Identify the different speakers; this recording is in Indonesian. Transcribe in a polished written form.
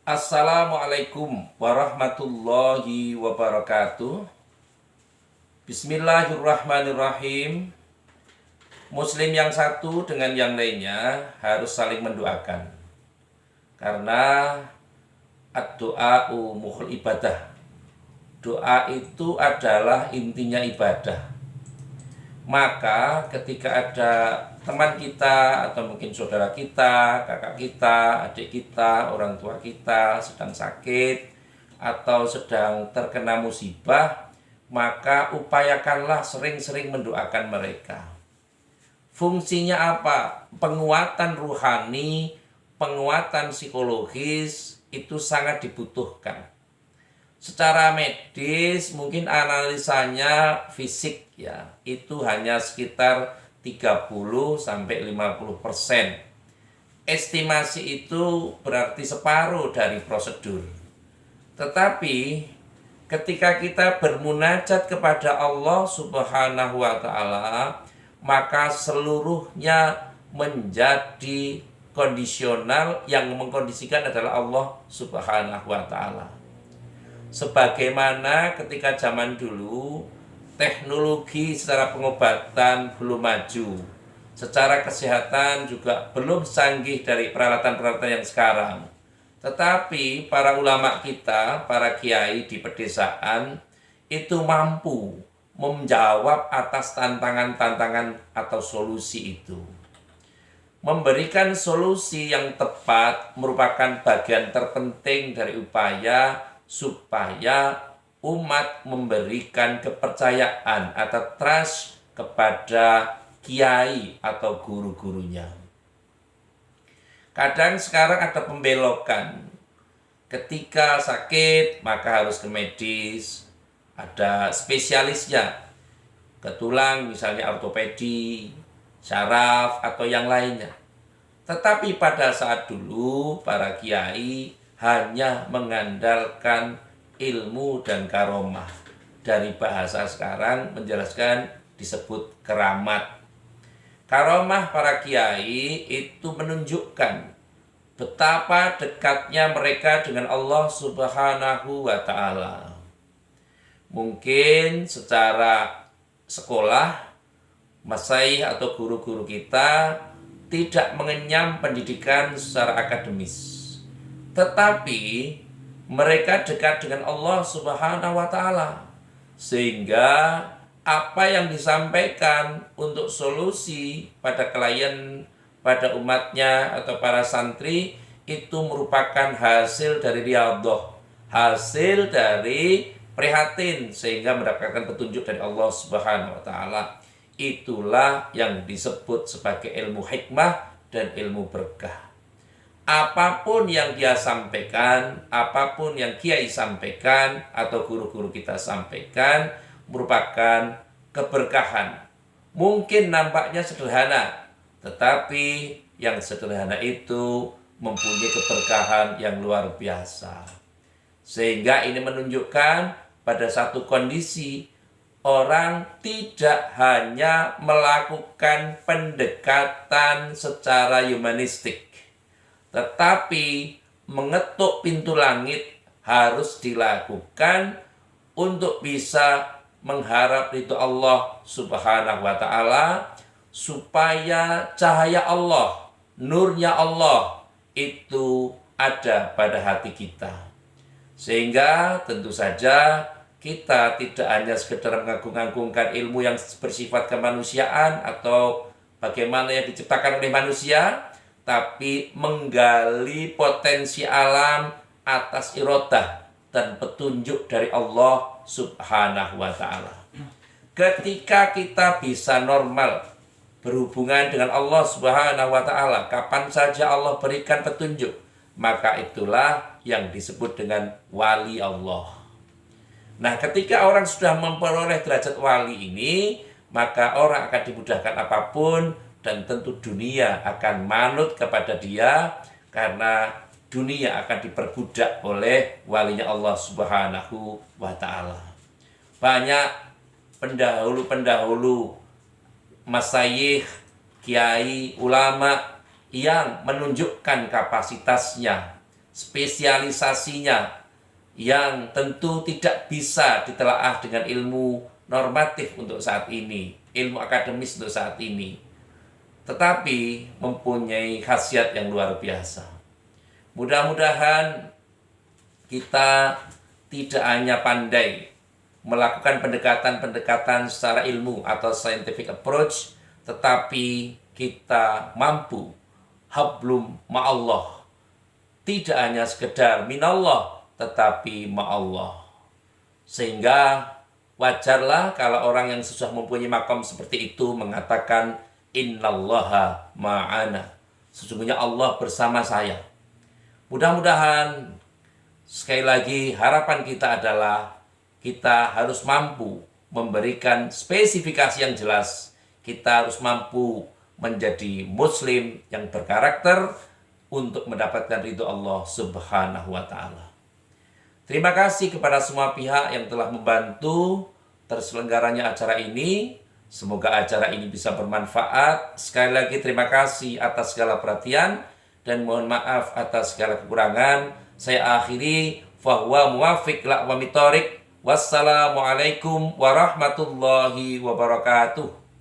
Speaker 1: Assalamualaikum warahmatullahi wabarakatuh. Bismillahirrahmanirrahim. Muslim yang satu dengan yang lainnya harus saling mendoakan. Karena ad-du'a'u mukhul ibadah. Doa itu adalah intinya ibadah. Maka ketika ada teman kita atau mungkin saudara kita, kakak kita, adik kita, orang tua kita sedang sakit atau sedang terkena musibah, maka upayakanlah sering-sering mendoakan mereka. Fungsinya apa? Penguatan ruhani, penguatan psikologis itu sangat dibutuhkan. Secara medis mungkin analisanya fisik ya, itu hanya sekitar 30 sampai 50%. Estimasi itu berarti separuh dari prosedur. Tetapi ketika kita bermunajat kepada Allah Subhanahu wa taala, maka seluruhnya menjadi kondisional. Yang mengkondisikan adalah Allah Subhanahu wa taala. Sebagaimana ketika zaman dulu teknologi secara pengobatan belum maju, secara kesehatan juga belum canggih dari peralatan-peralatan yang sekarang. Tetapi para ulama kita, para kiai di pedesaan itu mampu menjawab atas tantangan-tantangan atau solusi itu. Memberikan solusi yang tepat merupakan bagian terpenting dari upaya supaya umat memberikan kepercayaan atau trust kepada kiai atau guru-gurunya. Kadang sekarang ada pembelokan. Ketika sakit maka harus ke medis, ada spesialisnya, ke tulang misalnya ortopedi, syaraf atau yang lainnya. Tetapi pada saat dulu para kiai hanya mengandalkan ilmu dan karomah. Dari bahasa sekarang menjelaskan disebut keramat. Karomah para kiai itu menunjukkan betapa dekatnya mereka dengan Allah Subhanahu wa taala. Mungkin secara sekolah, masyayikh atau guru-guru kita tidak mengenyam pendidikan secara akademis. Tetapi mereka dekat dengan Allah Subhanahu wa taala, sehingga apa yang disampaikan untuk solusi pada klien, pada umatnya atau para santri itu merupakan hasil dari riyadhah, hasil dari prihatin sehingga mendapatkan petunjuk dari Allah Subhanahu wa taala. Itulah yang disebut sebagai ilmu hikmah dan ilmu berkah. Apapun yang dia sampaikan, apapun yang kiai sampaikan atau guru-guru kita sampaikan merupakan keberkahan. Mungkin nampaknya sederhana, tetapi yang sederhana itu mempunyai keberkahan yang luar biasa. Sehingga ini menunjukkan pada satu kondisi orang tidak hanya melakukan pendekatan secara humanistik, tetapi mengetuk pintu langit harus dilakukan untuk bisa mengharap ridho Allah Subhanahu wa taala, supaya cahaya Allah, nurnya Allah itu ada pada hati kita. Sehingga tentu saja kita tidak hanya sekedar mengagung-agungkan ilmu yang bersifat kemanusiaan atau bagaimana yang diciptakan oleh manusia, tapi menggali potensi alam atas iradah dan petunjuk dari Allah Subhanahu wa taala. Ketika kita bisa normal berhubungan dengan Allah Subhanahu wa taala, kapan saja Allah berikan petunjuk, maka itulah yang disebut dengan wali Allah. Nah, ketika orang sudah memperoleh derajat wali ini, maka orang akan dimudahkan apapun, dan tentu dunia akan manut kepada dia, karena dunia akan diperbudak oleh walinya Allah Subhanahu wa taala. Banyak pendahulu-pendahulu masyayikh, kiai, ulama yang menunjukkan kapasitasnya spesialisasinya yang tentu tidak bisa ditelaah dengan ilmu normatif untuk saat ini, ilmu akademis untuk saat ini, tetapi mempunyai khasiat yang luar biasa. Mudah-mudahan kita tidak hanya pandai melakukan pendekatan-pendekatan secara ilmu atau scientific approach, tetapi kita mampu hablum ma'allah, tidak hanya sekedar minallah, tetapi ma'allah. Sehingga wajarlah kalau orang yang susah mempunyai makom seperti itu mengatakan innallaha ma'ana, sesungguhnya Allah bersama saya. Mudah-mudahan, sekali lagi, harapan kita adalah kita harus mampu memberikan spesifikasi yang jelas. Kita harus mampu menjadi muslim yang berkarakter untuk mendapatkan ridho Allah Subhanahu wa ta'ala. Terima kasih kepada semua pihak yang telah membantu terselenggaranya acara ini. Semoga acara ini bisa bermanfaat. Sekali lagi terima kasih atas segala perhatian dan mohon maaf atas segala kekurangan. Saya akhiri, fahuwa muwafiq la'wami thoriq. Wassalamualaikum warahmatullahi wabarakatuh.